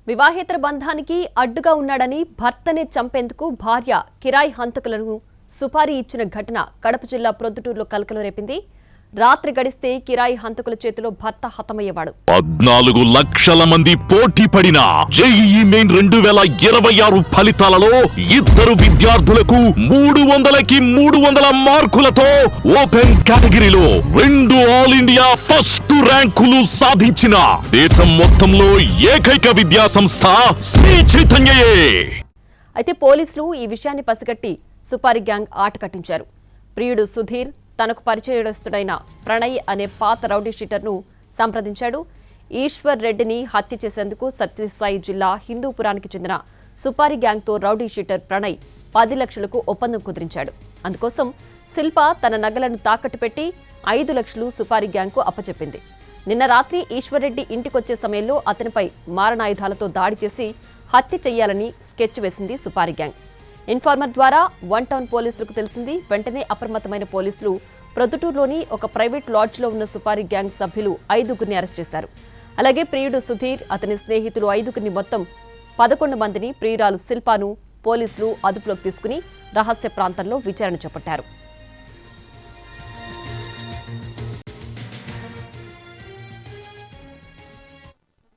వివాహేతర బంధానికి అడ్డుగా ఉన్నాడని భర్తనే చంపేందుకు భార్య కిరాయి హంతకులను సుపారీ ఇచ్చిన ఘటన కడప జిల్లా ప్రొద్దుటూరులో కలకలం రేపింది. రాత్రి గడిస్తే కిరాయి హంతకుల చేతిలో భర్త హతమయ్యేవాడు. 14 లక్షల మంది పోటీ పడిన జేఈఈ మెయిన్ 2026 ఫలితాలలో ఇద్దరు విద్యార్థులకు 300కి 300 మార్కులతో ఓపెన్ కేటగిరీలో 2 ఆల్ ఇండియా ఫస్ట్ ర్యాంకులు సాధించిన దేశం మొత్తంలో ఏకైక విద్యా సంస్థ శ్రీ చైతన్యయే. అయితే పోలీసులు ఈ విషయాన్ని పసిగట్టి సుపారీ గ్యాంగ్ ఆట కట్టించారు. ప్రియుడు సుధీర్ తనకు పరిచయస్తుడైన ప్రణయ్ అనే పాత రౌడీ షీటర్ను సంప్రదించాడు. ఈశ్వర్ రెడ్డిని హత్య చేసేందుకు సత్యసాయి జిల్లా హిందూపురానికి చెందిన సుపారీ గ్యాంగ్తో రౌడీ షీటర్ ప్రణయ్ 10 లక్షలకు ఒప్పందం కుదిరించాడు. అందుకోసం శిల్ప తన నగలను తాకట్టు పెట్టి 5 లక్షలు సుపారీ గ్యాంగ్కు అప్పచెప్పింది. నిన్న రాత్రి ఈశ్వర్ రెడ్డి ఇంటికొచ్చే సమయంలో అతనిపై మారణాయుధాలతో దాడి చేసి హత్య చెయ్యాలని స్కెచ్ వేసింది సుపారీ గ్యాంగ్. ఇన్ఫార్మర్ ద్వారా 1 టౌన్ పోలీసులకు తెలిసింది. వెంటనే అప్రమత్తమైన పోలీసులు ప్రొద్దుటూరులోని ఒక ప్రైవేట్ లాడ్జ్లో ఉన్న సుపారీ గ్యాంగ్ సభ్యులు 5గురిని అరెస్ట్ చేశారు. అలాగే ప్రియుడు సుధీర్, అతని స్నేహితులు 5గురిని మొత్తం 11 మందిని, ప్రియురాలు శిల్పాను పోలీసులు అదుపులోకి తీసుకుని రహస్య ప్రాంతంలో విచారణ చేపట్టారు.